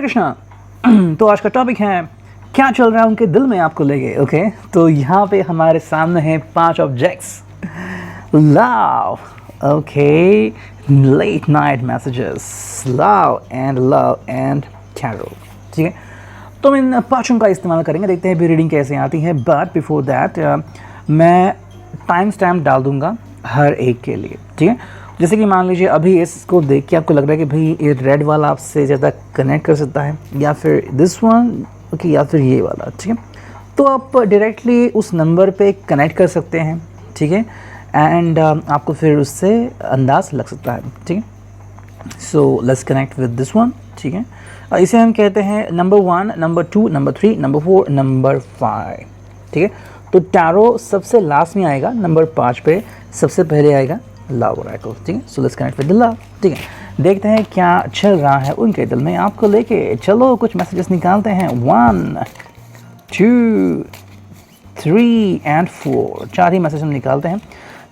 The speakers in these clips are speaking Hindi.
कृष्णा। तो आज का टॉपिक है क्या चल रहा है उनके दिल में आपको लेके। ओके, तो यहाँ पे हमारे सामने हैं 5 objects. Love, okay, late night messages, love and tarot. ठीक है, तो हम इन 5 का इस्तेमाल करेंगे, देखते हैं भी रीडिंग कैसे आती है। बट बिफोर दैट मैं टाइम स्टैम्प डाल दूंगा हर एक के लिए। ठीक है, जैसे कि मान लीजिए अभी इसको देख के आपको लग रहा है कि भाई ये रेड वाला आपसे ज़्यादा कनेक्ट कर सकता है, या फिर दिस वन, ओके, या फिर ये वाला। ठीक है, तो आप डायरेक्टली उस नंबर पे कनेक्ट कर सकते हैं। ठीक है, एंड आपको फिर उससे अंदाज लग सकता है। ठीक है, so let's connect with this one. ठीक है, इसे हम कहते हैं number 1, number 2, number 3, number 4, number 5। ठीक है, तो टैरो सबसे लास्ट में आएगा, नंबर 5 पे सबसे पहले आएगा लव ओरेकल। ठीक है, so let's connect with the love. ठीक है, देखते हैं क्या चल रहा है उनके दिल में आपको लेके। चलो कुछ मैसेजेस निकालते हैं। 1, 2, 3 एंड 4, 4 ही मैसेज हम निकालते हैं,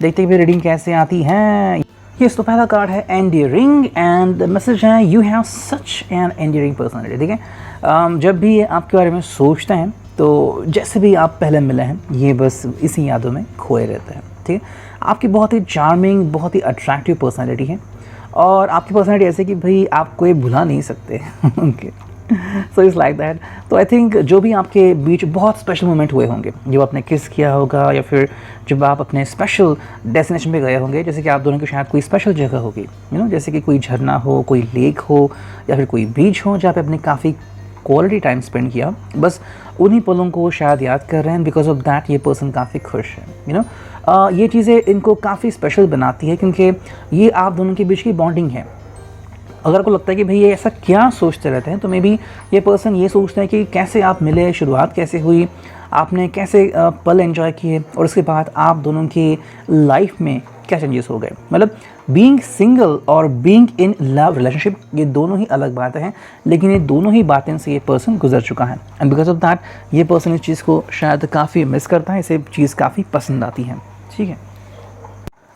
देखते हैं भी रीडिंग कैसे आती है। ये तो पहला कार्ड है एंडियरिंग, एंड मैसेज है you have such an endearing personality. ठीक है, जब भी ये आपके बारे में सोचते हैं तो जैसे भी आप पहले मिले हैं ये बस इसी यादों में खोए रहते हैं। ठीक है, आपकी बहुत ही चार्मिंग, बहुत ही अट्रैक्टिव पर्सनैलिटी है, और आपकी पर्सनैलिटी ऐसे कि भाई आप कोई भुला नहीं सकते। Okay, so it's like that. तो आई थिंक जो भी आपके बीच बहुत स्पेशल मोमेंट हुए होंगे, जब आपने किस किया होगा, या फिर जब आप अपने स्पेशल डेस्टिनेशन पे गए होंगे, जैसे कि आप दोनों की शायद कोई स्पेशल जगह होगी, जैसे कि कोई झरना हो, कोई लेक हो, या फिर कोई बीच हो जहाँ पे आपने काफ़ी क्वालिटी टाइम स्पेंड किया, बस उन्हीं पलों को शायद याद कर रहे हैं। बिकॉज ऑफ दैट ये पर्सन काफ़ी खुश है। ये चीज़ें इनको काफ़ी स्पेशल बनाती है, क्योंकि ये आप दोनों के बीच की बॉन्डिंग है। अगर आपको लगता है कि भाई ये ऐसा क्या सोचते रहते हैं, तो मे बी ये पर्सन ये सोचते हैं कि कैसे आप मिले, शुरुआत कैसे हुई, आपने कैसे पल एंजॉय किए, और उसके बाद आप दोनों की लाइफ में क्या चेंजेस हो गए। मतलब बीइंग सिंगल और बीइंग इन लव रिलेशनशिप, ये दोनों ही अलग बातें हैं, लेकिन ये दोनों ही बातें से ये पर्सन गुजर चुका है, एंड बिकॉज ऑफ दैट ये पर्सन इस चीज़ को शायद काफ़ी मिस करता है, इसे चीज़ काफ़ी पसंद आती है। ठीक है,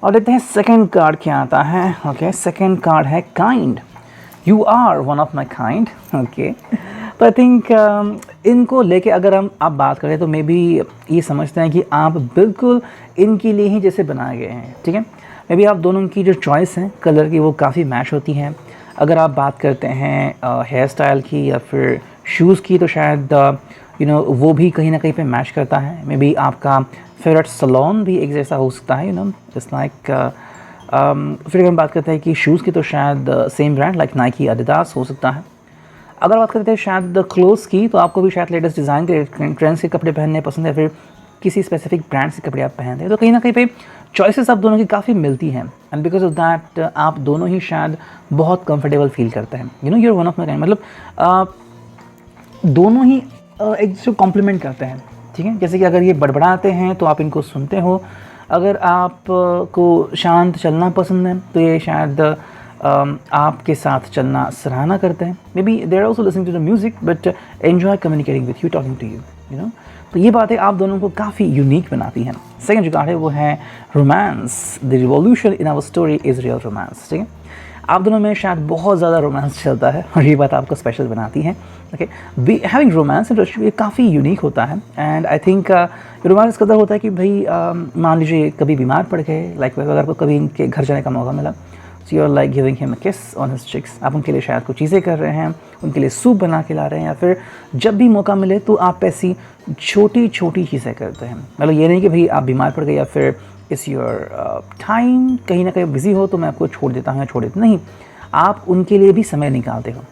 और देखते हैं सेकंड कार्ड क्या आता है। ओके, सेकंड कार्ड है kind. You are one of my kind. Okay, तो आई थिंक इनको लेके अगर आप बात करें तो मे बी ये समझते हैं कि आप बिल्कुल इनके लिए ही जैसे बनाए गए हैं। ठीक है, मे बी आप दोनों की जो चॉइस है कलर की वो काफ़ी मैच होती हैं। अगर आप बात करते हैं हेयर स्टाइल की या फिर शूज़ की, तो शायद वो भी कहीं ना कहीं पे मैच करता है। मे बी आपका फेवरेट सलोन भी एक जैसा हो सकता है, इट्स लाइक फिर अगर हम बात करते हैं कि शूज़ की, तो शायद same brand like Nike, Adidas हो सकता है। अगर बात करते हैं शायद क्लोथ्स की, तो आपको भी शायद लेटेस्ट डिज़ाइन के ट्रेंड्स के कपड़े पहनने पसंद है, फिर किसी स्पेसिफिक ब्रांड से कपड़े आप पहनते हैं, तो कहीं ना कहीं पे चॉइसेस आप दोनों की काफ़ी मिलती हैं, एंड बिकॉज ऑफ दैट आप दोनों ही शायद बहुत कंफर्टेबल फील करते हैं। You're one of my kind, मतलब दोनों ही एक दूसरे को कॉम्प्लीमेंट करते हैं। ठीक है, जैसे कि अगर ये बड़बड़ाते हैं तो आप इनको सुनते हो, अगर आप को शांत चलना पसंद है तो ये शायद आपके साथ चलना सराहना करते हैं। Maybe there are also listening to the music but enjoy communicating with you, talking to you. तो ये बातें आप दोनों को काफ़ी यूनिक बनाती हैं। सेकंड जो कार्ड है वो है romance. The revolution in our story is real romance. ठीक है, आप दोनों में शायद बहुत ज़्यादा रोमांस चलता है, और ये बात आपको स्पेशल बनाती है। Okay, be having romance in relationship ये काफ़ी यूनिक होता है, एंड आई थिंक रोमांस इस कदर होता है कि भाई मान लीजिए कभी बीमार पड़ गए, लाइक अगर आपको कभी इनके घर जाने का मौका मिला, so you are like giving him a kiss on his chicks. आप उनके लिए शायद कुछ चीज़ें कर रहे हैं, उनके लिए सूप बना के ला रहे हैं, या फिर जब भी मौका मिले तो आप ऐसी छोटी छोटी चीज़ें करते हैं। मतलब ये नहीं कि भाई आप बीमार पड़ गए या फिर इस योर टाइम कहीं ना कहीं बिजी हो तो मैं आपको छोड़ देता हूँ या छोड़ देता, नहीं, आप उनके लिए भी समय निकालते हो।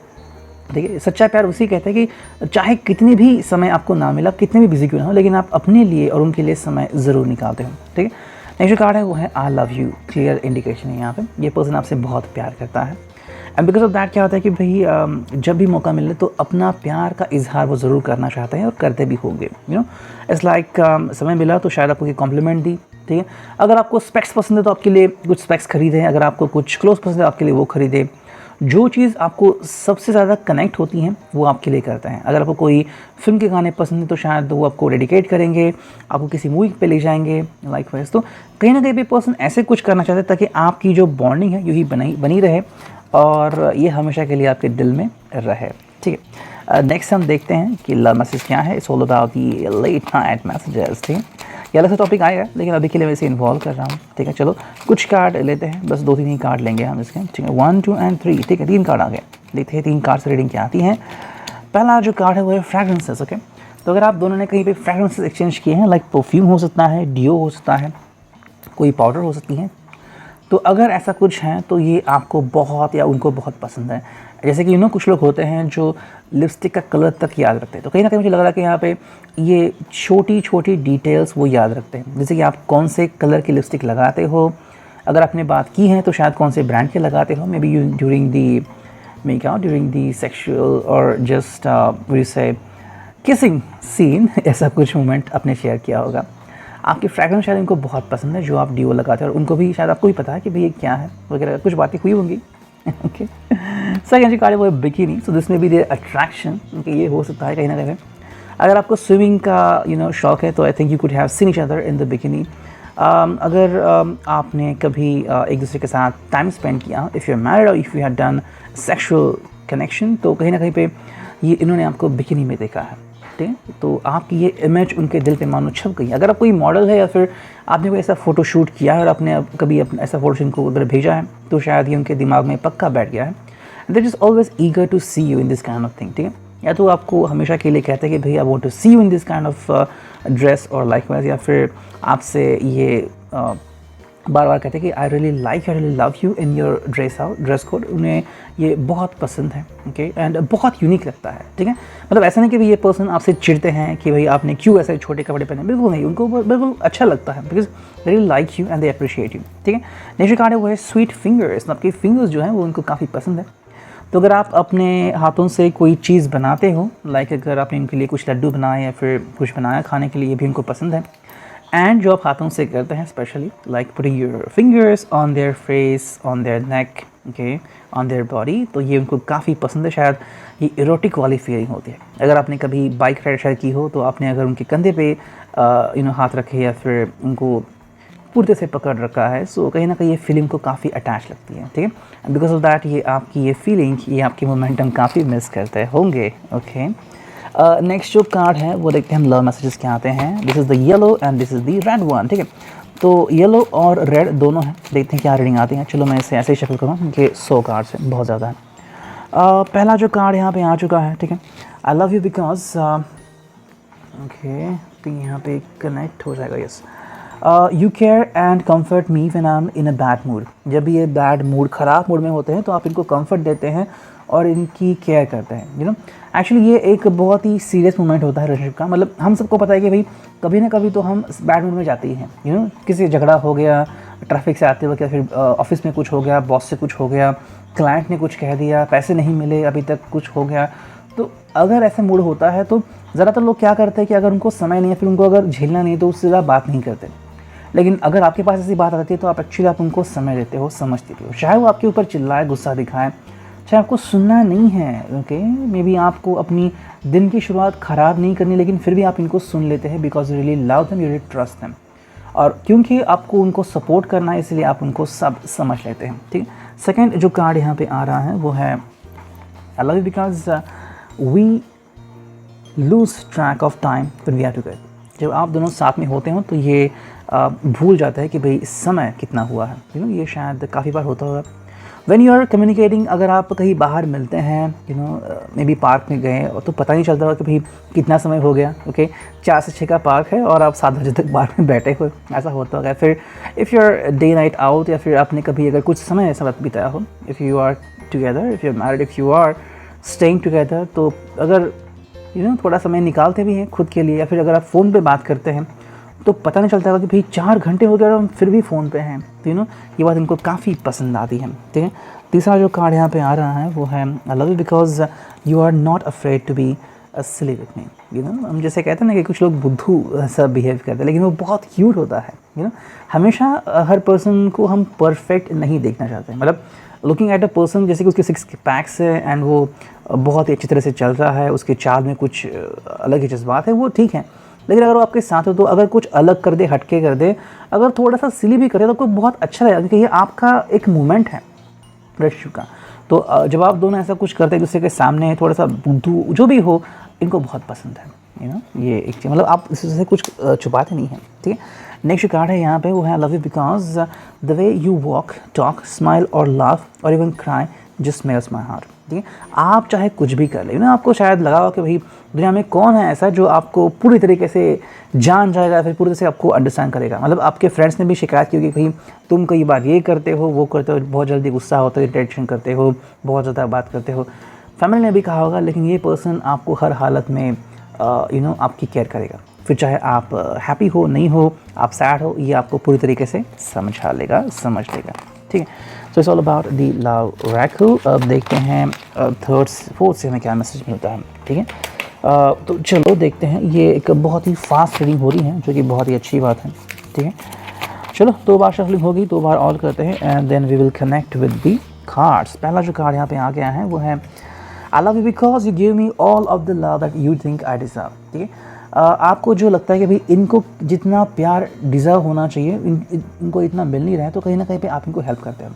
देखिए, सच्चा प्यार उसी कहते हैं कि चाहे कितनी भी समय आपको ना मिला, कितने भी बिजी क्यों ना हो, लेकिन आप अपने लिए और उनके लिए समय ज़रूर निकालते हो। ठीक है, नेक्स्ट जो कार्ड है वो है I love you. Clear indication है यहाँ पे, ये पर्सन आपसे बहुत प्यार करता है, एंड बिकॉज ऑफ दैट क्या होता है कि भाई जब भी मौका मिले तो अपना प्यार का इजहार वो ज़रूर करना चाहते हैं, और करते भी होंगे। इट्स लाइक समय मिला तो शायद आपको ये कॉम्प्लीमेंट दी। ठीक है, अगर आपको स्पेक्स पसंद है तो आपके लिए कुछ स्पेक्स खरीदे, अगर आपको कुछ क्लोथ पसंद है आपके लिए वो खरीदे। जो चीज़ आपको सबसे ज़्यादा कनेक्ट होती हैं वो आपके लिए करते हैं। अगर आपको कोई फिल्म के गाने पसंद है तो शायद वो आपको डेडिकेट करेंगे, आपको किसी मूवी पे ले जाएंगे, लाइक वाइज। तो कहीं ना कहीं पे पर्सन ऐसे कुछ करना चाहते हैं ताकि आपकी जो बॉन्डिंग है यूँ ही बनी रहे, और ये हमेशा के लिए आपके दिल में रहे। ठीक है। नेक्स्ट हम देखते हैं कि लव मैसेज क्या है। It's all about the late night messages. ठीक है, ये अलग से टॉपिक आएगा, लेकिन अभी के लिए मैं इसे इन्वॉल्व कर रहा हूँ। ठीक है, चलो कुछ कार्ड लेते हैं, बस 2-3 ही कार्ड लेंगे हम इसके। ठीक है, 1, 2 एंड 3। ठीक है, 3 कार्ड आ गए। देखते हैं 3 कार्ड से रीडिंग क्या आती है। पहला जो कार्ड है वो है फ्रैग्रेंसेस। ओके, तो अगर आप दोनों ने कहीं पे फ्रैग्रेंसेस एक्सचेंज किए हैं, लाइक परफ्यूम हो सकता है, डियो हो सकता है, कोई पाउडर हो सकती है, तो अगर ऐसा कुछ है तो ये आपको बहुत या उनको बहुत पसंद है। जैसे कि कुछ लोग होते हैं जो लिपस्टिक का कलर तक याद रखते हैं, तो कहीं ना कहीं मुझे लग रहा है कि यहाँ पे ये छोटी छोटी डिटेल्स वो याद रखते हैं। जैसे कि आप कौन से कलर की लिपस्टिक लगाते हो, अगर आपने बात की है तो शायद कौन से ब्रांड के लगाते हो, may be you during the sexual और जस्ट वी से किसिंग सीन, ऐसा कुछ मोमेंट आपने शेयर किया होगा। आपकी फ्रैग्रेंस शायद इनको बहुत पसंद है जो आप डिओ लगाते हैं, और उनको भी शायद आपको भी पता है कि भाई ये क्या है वगैरह, कुछ बातें हुई होंगी। ओके, सेकंड जो कार्ड है वो है बिकिनी। सो दिस में भी देयर अट्रैक्शन, ये हो सकता है कहीं ना कहीं। अगर आपको स्विमिंग का शौक है तो I think you could have seen each other in the bikini. अगर आपने कभी एक दूसरे के साथ टाइम स्पेंड किया, इफ़ यू आर मैरिड और if you have done sexual connection, तो कहीं ना कहीं पे ये इन्होंने आपको बिकिनी में देखा है। ठीक है, तो आपकी ये इमेज उनके दिल पे मानो छप गई। अगर आप कोई मॉडल है या फिर आपने कोई ऐसा फ़ोटो शूट किया है और आपने कभी अपना ऐसा फ़ोटो इनको उधर भेजा है, तो शायद ये उनके दिमाग में पक्का बैठ गया है। That is always eager to see you in this kind of thing. ठीक है, या तो आपको हमेशा के लिए कहते हैं कि भाई I want to see you in this kind of dress और लाइकवाइज, या फिर आपसे ये बार बार कहते हैं कि I really like, I really love you in your dress code. उन्हें ये बहुत पसंद है। ओके, एंड बहुत यूनिक लगता है। ठीक है, मतलब ऐसा नहीं कि भाई ये पर्सन आपसे चिढ़ते हैं कि भाई आपने क्यों ऐसे छोटे कपड़े पहने, बिल्कुल नहीं, उनको बिल्कुल अच्छा लगता है, because they really like you and they appreciate you. ठीक है, नेक्स्ट कार्ड है वो है स्वीट फिंगर्स। आपके फिंगर्स जो हैं वो उनको काफ़ी पसंद है। तो अगर आप अपने हाथों से कोई चीज़ बनाते हो, लाइक अगर आपने इनके लिए कुछ लड्डू बनाए या फिर कुछ बनाया खाने के लिए, ये भी उनको पसंद है। एंड जो आप हाथों से करते हैं, specially like putting your fingers on their face, on their neck, okay, on their body, तो ये उनको काफ़ी पसंद है। शायद ये इरोटिक वाली फीलिंग होती है। अगर आपने कभी बाइक राइड शेयर की हो, तो आपने अगर उनके कंधे पे हाथ रखे या फिर उनको पूरी तरह से पकड़ रखा है, सो कहीं ना कहीं ये फीलिंग को काफ़ी अटैच लगती है। ठीक है, बिकॉज ऑफ दैट ये आपकी ये फीलिंग, ये आपकी मोमेंटम काफ़ी मिस करते होंगे। ओके, नेक्स्ट जो कार्ड है वो देखते हैं हम लव मैसेजेस क्या आते हैं। This is the yellow and this is the red one. ठीक है, तो येलो और रेड दोनों हैं, देखते हैं क्या रीडिंग आती है। चलो मैं इसे ऐसे ही शफल करूँ क्योंकि 100 कार्ड्स हैं, बहुत ज़्यादा है। पहला जो कार्ड यहाँ पे आ चुका है, ठीक है, I love you because, okay, तो यहाँ पे कनेक्ट हो जाएगा। Yes, you care and comfort me when I am in a bad mood. जब भी ये बैड मूड, ख़राब मूड में होते हैं, तो आप इनको कम्फर्ट देते हैं और इनकी केयर करते हैं। एक्चुअली ये एक बहुत ही सीरियस मोमेंट होता है रिलेशनशिप का। मतलब हम सबको पता है कि भाई कभी ना कभी तो हम बैड मूड में जाते ही हैं। किसी झगड़ा हो गया ट्रैफिक से आते वक्त, या फिर ऑफिस में कुछ हो गया, बॉस से कुछ हो गया, क्लाइंट ने कुछ कह दिया, पैसे नहीं मिले अभी तक, कुछ हो गया। तो अगर ऐसा मूड होता है तो ज़्यादातर लोग क्या करते हैं कि अगर उनको समय नहीं है, फिर उनको अगर झेलना नहीं है, तो उससे ज़्यादा बात नहीं करते। लेकिन अगर आपके पास ऐसी बात आती है तो आप एक्चुअली आप उनको समय देते हो, समझते हो। चाहे वो आपके ऊपर चिल्लाए, गुस्सा दिखाए, चाहे आपको सुनना नहीं है, ओके, मे बी आपको अपनी दिन की शुरुआत ख़राब नहीं करनी, लेकिन फिर भी आप इनको सुन लेते हैं because you really love them, you really trust them. और क्योंकि आपको उनको सपोर्ट करना है, इसलिए आप उनको सब समझ लेते हैं। ठीक है, सेकेंड जो कार्ड यहाँ पे आ रहा है वो है I love you because we lose track of time when we are together. जब आप दोनों साथ में होते हो तो ये भूल जाता है कि भाई समय कितना हुआ है। ये शायद काफ़ी बार होता होगा व्हेन यू आर कम्युनिकेटिंग। अगर आप कहीं बाहर मिलते हैं, मे बी पार्क में गए, तो पता नहीं चलता कि भाई कितना समय हो गया। ओके, 4 से 6 का पार्क है और आप 7 बजे तक पार्क में बैठे हो, ऐसा होता होगा। फिर if you are day night out, या फिर आपने कभी अगर कुछ समय ऐसा बिताया हो, if you are together, if you are married, if you are staying together, तो अगर थोड़ा समय निकालते भी हैं खुद के लिए, या फिर अगर आप फ़ोन पे बात करते हैं, तो पता नहीं चलता कि भाई 4 घंटे हो गए और हम फिर भी फ़ोन पे हैं। तो ये बात इनको काफ़ी पसंद आती है। ठीक है, तीसरा जो कार्ड यहाँ पे आ रहा है वो है I love you because you are not afraid to be silly with me. हम जैसे कहते हैं ना कि कुछ लोग बुद्धू सब बिहेव करते हैं, लेकिन वो बहुत क्यूट होता है। हमेशा हर पर्सन को हम परफेक्ट नहीं देखना चाहते हैं। मतलब लुकिंग एट अ पर्सन, जैसे कि उसके 6 पैक्स है एंड वो बहुत ही अच्छी तरह से चल रहा है, उसके चाल में कुछ अलग ही जज्बात है, वो ठीक है। लेकिन अगर वो आपके साथ हो तो अगर कुछ अलग कर दे, हटके कर दे, अगर थोड़ा सा सिली भी करे, तो आपको बहुत अच्छा लगेगा, क्योंकि ये आपका एक मोमेंट है रिलेशनशिप का। तो जब आप दोनों ऐसा कुछ करते हैं दूसरे के सामने, थोड़ा सा बुद्धू जो भी हो, इनको बहुत पसंद है, यू नो, ये एक चीज़, मतलब आप इससे कुछ छुपाते नहीं हैं, ठीक है। नेक्स्ट कार्ड है यहाँ पे, वो है love you because the way you walk, talk, smile और लाफ और even cry just melts my heart, ठीक है। आप चाहे कुछ भी कर ले ना, आपको शायद लगा हो कि भाई दुनिया में कौन है ऐसा जो आपको पूरी तरीके से जान जाएगा, फिर पूरी तरह से आपको अंडरस्टैंड करेगा। मतलब आपके फ्रेंड्स ने भी शिकायत की होगी कि भाई तुम कई बार ये करते हो, वो करते हो, बहुत जल्दी गुस्सा होता है, टेंशन करते हो, बहुत ज़्यादा बात करते हो। फैमिली ने भी कहा होगा, लेकिन ये पर्सन आपको हर हालत में यू नो आपकी केयर करेगा। फिर चाहे आप हैप्पी हो, नहीं हो, आप सैड हो, ये आपको पूरी तरीके से समझ लेगा, ठीक है। So it's all about the love Oracle. अब देखते हैं थर्ड फोर्थ से हमें क्या मैसेज मिलता है, ठीक है। तो चलो देखते हैं, ये एक बहुत ही फास्ट रीडिंग हो रही है जो कि बहुत ही अच्छी बात है, ठीक है। चलो 2 बार शफलिंग होगी, 2 बार ऑल करते हैं and then we will connect with the cards. पहला जो कार्ड यहाँ पे आ गया है वो है I love you because you give me all of the love that you think I deserve, ठीक है। आपको जो लगता है कि भाई इनको जितना प्यार डिज़र्व होना चाहिए, इनको इतना मिल नहीं रहा है, तो कहीं ना कहीं पे आप इनको हेल्प करते हो।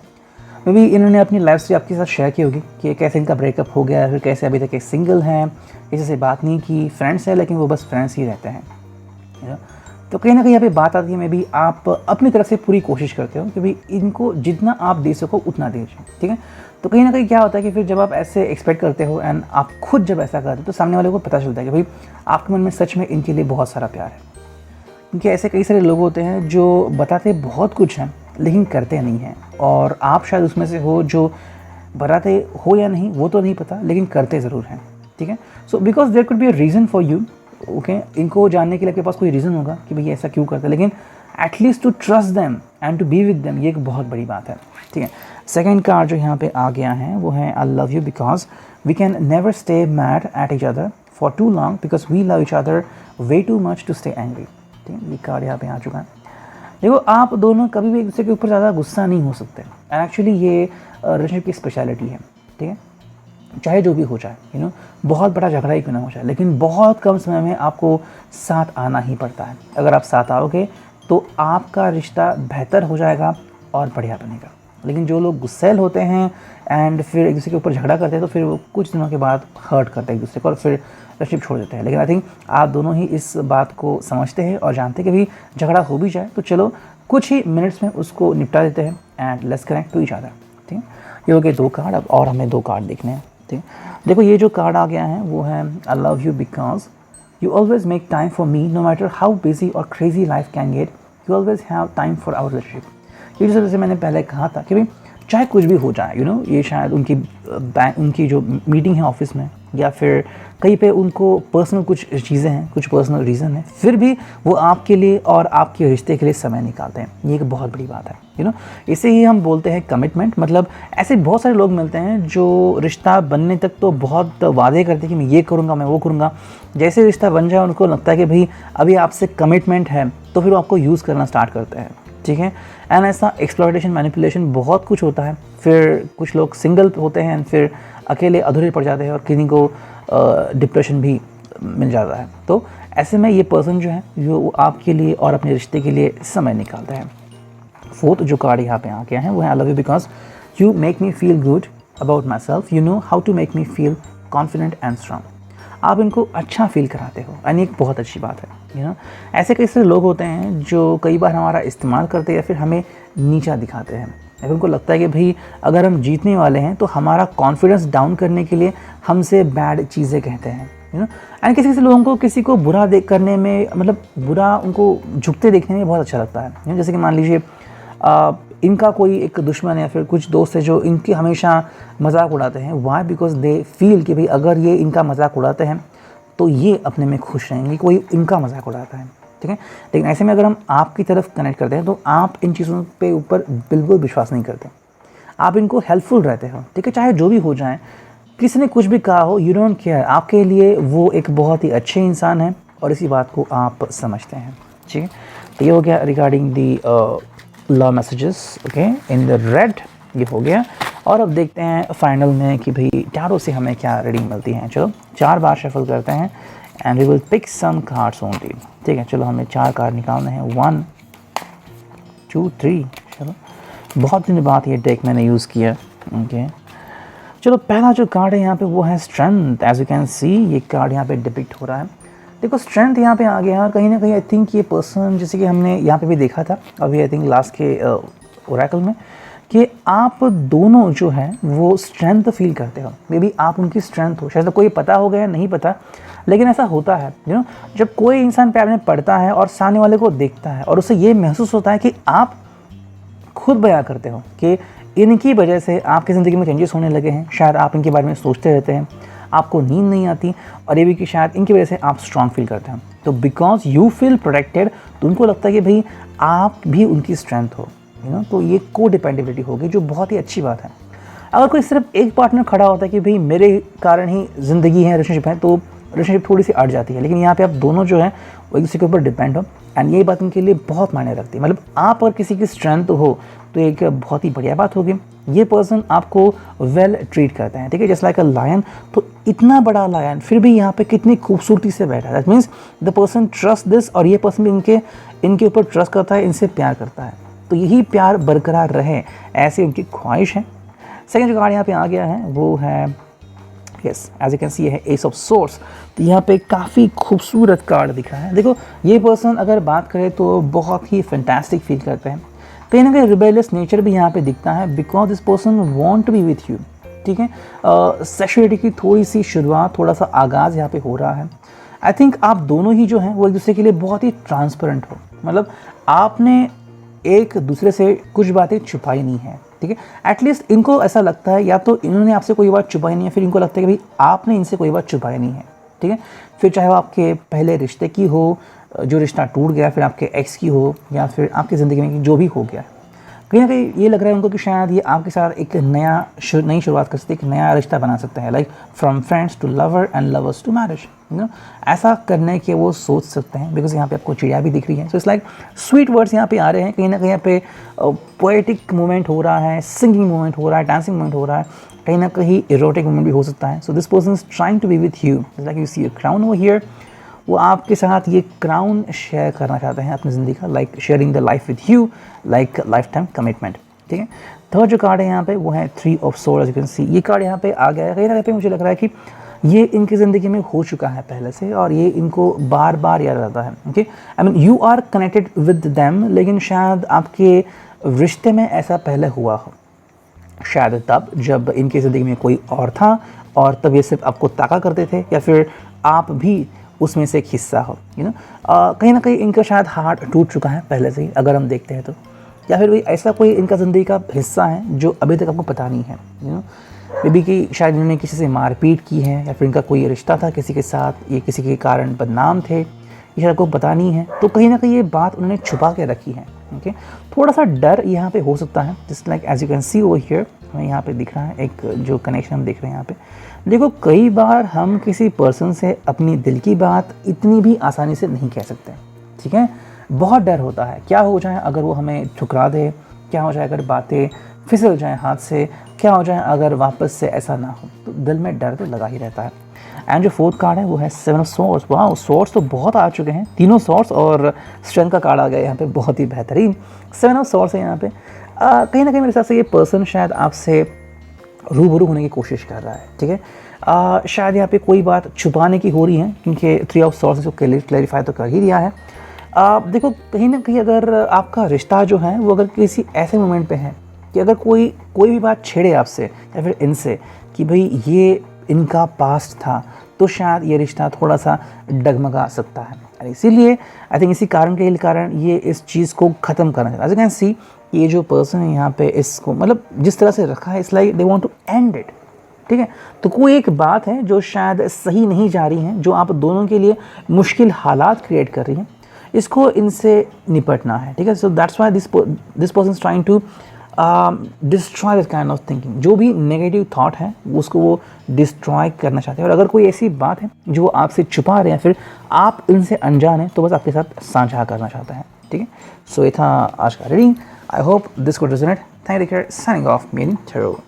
मे बी इन्होंने अपनी लाइफ से आपके साथ शेयर की होगी कि कैसे इनका ब्रेकअप हो गया, फिर कैसे अभी तक सिंगल हैं, किसी से बात नहीं की, फ्रेंड्स है लेकिन वो बस फ्रेंड्स ही रहते हैं। तो कहीं ना कहीं यहाँ पे बात आती है, मे बी आप अपनी तरफ से पूरी कोशिश करते हो कि भाई इनको जितना आप दे सको उतना दीजिए, ठीक है। तो कहीं ना कहीं क्या होता है कि फिर जब आप ऐसे एक्सपेक्ट करते हो एंड आप खुद जब ऐसा करते हो तो सामने वाले को पता चलता है कि भाई आपके मन में सच में इनके लिए बहुत सारा प्यार है। क्योंकि ऐसे कई सारे लोग होते हैं जो बताते बहुत कुछ हैं लेकिन करते नहीं हैं, और आप शायद उसमें से हो जो बताते हो या नहीं वो तो नहीं पता, लेकिन करते ज़रूर हैं, ठीक है। So because there could be a reason for you, okay. इनको जानने के लिए आपके पास कोई रीज़न होगा कि भाई ऐसा क्यों करते हैं, लेकिन at least to trust them and to be with them, ये एक बहुत बड़ी बात है, ठीक है। सेकेंड कार्ड जो यहाँ पे आ गया है वो है I love you because we can never stay mad at each other for too long because we love each other way too much to stay angry, ठीक है। ये कार्ड यहाँ पे आ चुका है। देखो आप दोनों कभी भी एक दूसरे के ऊपर ज़्यादा गुस्सा नहीं हो सकते, एंड एक्चुअली ये रिलेशनशिप की स्पेशलिटी है, ठीक है। चाहे जो भी हो जाए, यू नो, बहुत बड़ा झगड़ा ही क्यों ना हो जाए, लेकिन बहुत कम समय में आपको साथ आना ही पड़ता है। अगर आप साथ आओगे तो आपका रिश्ता बेहतर हो जाएगा और बढ़िया बनेगा। लेकिन जो लोग गुस्सैल होते हैं एंड फिर एक दूसरे के ऊपर झगड़ा करते हैं, तो फिर वो कुछ दिनों के बाद हर्ट करते हैं एक दूसरे को और फिर रिलेशनशिप छोड़ देते हैं। लेकिन आई थिंक आप दोनों ही इस बात को समझते हैं और जानते हैं कि भाई झगड़ा हो भी जाए तो चलो कुछ ही मिनट्स में उसको निपटा देते हैं and let's connect to each other, ठीक है। ये हो गए 2 कार्ड। अब और हमें 2 कार्ड देखने हैं, ठीक है। देखो ये जो कार्ड आ गया है वो है I love you because you always make time for me no matter how busy और crazy life can get, you always have time for our relationship. ये जैसे मैंने पहले कहा था कि भाई चाहे कुछ भी हो जाए, यू नो, ये शायद उनकी जो मीटिंग है ऑफिस में या फिर कहीं पे उनको पर्सनल कुछ चीज़ें हैं, कुछ पर्सनल रीज़न है, फिर भी वो आपके लिए और आपके रिश्ते के लिए समय निकालते हैं। ये एक बहुत बड़ी बात है, यू नो। इसे ही हम बोलते हैं कमिटमेंट। मतलब ऐसे बहुत सारे लोग मिलते हैं जो रिश्ता बनने तक तो बहुत वादे करते हैं कि मैं ये करूँगा, मैं वो करूँगा। जैसे रिश्ता बन जाए उनको लगता है कि भाई अभी आपसे कमिटमेंट है, तो फिर वो आपको यूज़ करना स्टार्ट करते हैं, ठीक है। एंड ऐसा एक्सप्लॉयटेशन, मैनिपुलेशन बहुत कुछ होता है। फिर कुछ लोग सिंगल होते हैं, फिर अकेले अधूरे पड़ जाते हैं और किसी को डिप्रेशन भी मिल जाता है। तो ऐसे में ये पर्सन जो है वो आपके लिए और अपने रिश्ते के लिए समय निकालता है। फोर्थ जो कार्ड यहाँ पे आ गया है वो है I love you because you make me feel good about myself, you know how to make me feel confident and strong. आप इनको अच्छा फील कराते हो, यानी एक बहुत अच्छी बात है, यू नो। ऐसे कई सारे लोग होते हैं जो कई बार हमारा इस्तेमाल करते हैं या फिर हमें नीचा दिखाते हैं, या फिर उनको लगता है कि भाई अगर हम जीतने वाले हैं तो हमारा कॉन्फिडेंस डाउन करने के लिए हमसे बैड चीज़ें कहते हैं, यू नो। एंड किसी किसी लोगों को किसी को बुरा देख करने में, मतलब बुरा उनको झुकते देखने में बहुत अच्छा लगता है। जैसे कि मान लीजिए इनका कोई एक दुश्मन या फिर कुछ दोस्त है जो इनकी हमेशा मजाक उड़ाते हैं। वाई? बिकॉज दे फील कि भाई अगर ये इनका मजाक उड़ाते हैं तो ये अपने में खुश रहेंगे, कोई इनका मजाक उड़ाता है, ठीक है। लेकिन ऐसे में अगर हम आपकी तरफ कनेक्ट करते हैं तो आप इन चीज़ों पे ऊपर बिल्कुल विश्वास नहीं करते, आप इनको हेल्पफुल रहते हो, ठीक है। चाहे जो भी हो जाए, किसी ने कुछ भी कहा हो, यू डोंट केयर, आपके लिए वो एक बहुत ही अच्छे इंसान है और इसी बात को आप समझते हैं, ठीक है। तो ये हो गया regarding the love messages, okay, in the red, ये हो गया। और अब देखते हैं फाइनल में कि भाई टैरो से हमें क्या रीडिंग मिलती है। चलो 4 बार शफल करते हैं and we will pick some cards only, ठीक है। चलो हमें 4 कार्ड निकालने हैं, 1 2 3। चलो बहुत दिन बाद ये डेक मैंने यूज़ किया, ओके। चलो पहला जो कार्ड है यहाँ पे वो है strength. As you can see ये कार्ड यहाँ पे डिपिक्ट हो रहा है। देखो स्ट्रेंथ यहाँ पे आ गया, और कहीं ना कहीं आई थिंक ये पर्सन, जैसे कि हमने यहाँ पे भी देखा था अभी आई थिंक लास्ट के ओरेकल में, कि आप दोनों जो है वो स्ट्रेंथ फील करते हो। मे बी आप उनकी स्ट्रेंथ हो, शायद कोई पता हो गया नहीं पता, लेकिन ऐसा होता है जब कोई इंसान प्यार में पड़ता है और सामने वाले को देखता है और उसे ये महसूस होता है कि आप खुद बयां करते हो कि इनकी वजह से आपकी ज़िंदगी में चेंजेस होने लगे हैं, शायद आप इनके बारे में सोचते रहते हैं, आपको नींद नहीं आती, और ये भी कि शायद इनकी वजह से आप स्ट्रांग फील करते हैं। तो बिकॉज यू फील प्रोटेक्टेड, तो उनको लगता है कि भाई आप भी उनकी स्ट्रेंथ हो, तो ये को डिपेंडेबिलिटी होगी, जो बहुत ही अच्छी बात है। अगर कोई सिर्फ एक पार्टनर खड़ा होता है कि भाई मेरे कारण ही ज़िंदगी है, रिलेशनशिप है, तो रिलेशनशिप थोड़ी सी अट जाती है। लेकिन यहाँ पे आप दोनों जो है वो एक दूसरे के ऊपर डिपेंड हो, एंड ये बात उनके लिए बहुत मायने रखती है। मतलब आप और किसी की स्ट्रेंथ हो तो एक बहुत ही बढ़िया बात होगी। ये पर्सन आपको वेल ट्रीट करते हैं, ठीक है, जस्ट लाइक अ लायन। तो इतना बड़ा लायन फिर भी यहाँ पे कितनी खूबसूरती से बैठा है, that means the person trust this, और ये पर्सन भी इनके ऊपर ट्रस्ट करता है, इनसे प्यार करता है। तो यही प्यार बरकरार रहे, ऐसी उनकी ख्वाहिश है। सेकेंड जो कार्ड यहाँ पे आ गया है वो है yes, as you can see है एस ऑफ सोर्स। तो यहाँ पे काफ़ी खूबसूरत कार्ड दिख रहा है। देखो ये पर्सन अगर बात करें तो बहुत ही फैंटास्टिक फील करते हैं, कहीं ना कहीं रिबेलियस नेचर भी यहाँ पे दिखता है, because this person want to be with you, ठीक है। सेक्सुअलिटी की थोड़ी सी शुरुआत, थोड़ा सा आगाज़ यहाँ पे हो रहा है। आई थिंक आप दोनों ही जो हैं वो एक दूसरे के लिए बहुत ही ट्रांसपेरेंट हो, मतलब आपने एक दूसरे से कुछ बातें छुपाई नहीं है, ठीक है। एटलीस्ट इनको ऐसा लगता है, या तो इन्होंने आपसे कोई बात छुपाई नहीं है, फिर इनको लगता है कि भाई आपने इनसे कोई बात छुपाई नहीं है, ठीक है। फिर चाहे वो आपके पहले रिश्ते की हो, जो रिश्ता टूट गया, फिर आपके एक्स की हो, या फिर आपकी ज़िंदगी में जो भी हो गया, कहीं ना कहीं ये लग रहा है उनको कि शायद ये आपके साथ एक नई शुरुआत कर सकते हैं, एक नया रिश्ता बना सकते हैं, like from friends to lover and lovers to marriage, ऐसा करने के वो सोच सकते हैं। बिकॉज यहाँ पे आपको चिड़िया भी दिख रही है, so it's like sweet words यहाँ पे आ रहे हैं, कहीं ना कहीं यहाँ पे पोएटिक मोमेंट हो रहा है, सिंगिंग मोमेंट हो रहा है, डांसिंग मोमेंट हो रहा है, कहीं ना कहीं इरोटिक मोमेंट भी हो सकता है। So this person is trying to be with you, like you see a crown over here, वो आपके साथ ये क्राउन शेयर करना चाहते हैं अपनी ज़िंदगी का, like sharing the life with you, like life time commitment, ठीक है। थर्ड जो कार्ड है यहाँ पे वो है 3 of swords. You can see ये कार्ड यहाँ पे आ गया है, कहीं ना कहीं मुझे लग रहा है कि ये इनकी ज़िंदगी में हो चुका है पहले से, और ये इनको बार बार याद आता है, okay. I mean you are connected with them, लेकिन शायद आपके रिश्ते में ऐसा पहले हुआ हो, शायद तब जब इनकी ज़िंदगी में कोई और था, और तब ये सिर्फ आपको ताका करते थे, या फिर आप भी उसमें से एक हिस्सा हो, कहीं ना कहीं इनका शायद हार्ट टूट चुका है पहले से ही, अगर हम देखते हैं तो, या फिर भाई ऐसा कोई इनका ज़िंदगी का हिस्सा है जो अभी तक आपको पता नहीं है, मे बी कि शायद इन्होंने किसी से मारपीट की है, या फिर इनका कोई रिश्ता था किसी के साथ, ये किसी के कारण बदनाम थे, ये शायद आपको पता नहीं है, तो कहीं ना कहीं ये बात उन्होंने छुपा के रखी है, ओके। थोड़ा सा डर यहाँ पे हो सकता है, just like as you can see over here, हमें यहाँ पे दिख रहा है एक जो कनेक्शन हम देख रहे हैं यहाँ पे। देखो कई बार हम किसी पर्सन से अपनी दिल की बात इतनी भी आसानी से नहीं कह सकते, ठीक है। बहुत डर होता है, क्या हो जाए अगर वो हमें ठुकरा दे, क्या हो जाए अगर बातें फिसल जाएं हाथ से, क्या हो जाए अगर वापस से ऐसा ना हो, तो दिल में डर तो लगा ही रहता है। एंड जो फोर्थ कार्ड है वो है 7 ऑफ सोर्ड्स। वाह, सोर्ड्स तो बहुत आ चुके हैं, तीनों सोर्ड्स और स्ट्रेंथ का कार्ड आ गया यहाँ पे, बहुत ही बेहतरीन 7 ऑफ सोर्ड्स है यहाँ पे। कहीं ना कहीं मेरे हिसाब से ये पर्सन शायद आपसे रूबरू होने की कोशिश कर रहा है, ठीक है। शायद यहाँ पे कोई बात छुपाने की हो रही है, क्योंकि 3 ऑफ सोर्ड्स को क्लैरिफाई तो कर ही दिया है। देखो कहीं ना कहीं अगर आपका रिश्ता जो है वो अगर किसी ऐसे मोमेंट पे है कि अगर कोई भी बात छेड़े आपसे या फिर इनसे कि भाई ये इनका पास्ट था, तो शायद ये रिश्ता थोड़ा सा डगमगा सकता है। इसीलिए आई थिंक इसी कारण के कारण ये इस चीज़ को ख़त्म करना चाहता है। एज यू कैन सी ये जो पर्सन है यहाँ पे इसको मतलब जिस तरह से रखा है, it's like they want to end it, ठीक है। तो कोई एक बात है जो शायद सही नहीं जा रही है, जो आप दोनों के लिए मुश्किल हालात क्रिएट कर रही हैं, इसको इनसे निपटना है, ठीक है। So that's why this person is trying to destroy this kind of thinking. जो भी नेगेटिव थॉट है उसको वो डिस्ट्रॉय करना चाहते हैं, और अगर कोई ऐसी बात है जो आपसे छुपा रहे हैं, फिर आप इनसे अनजान हैं, तो बस आपके साथ साझा करना चाहते हैं, ठीक है। सो ये था आज का reading. I hope this could resonate. Thank you, signing off, meaning tarot.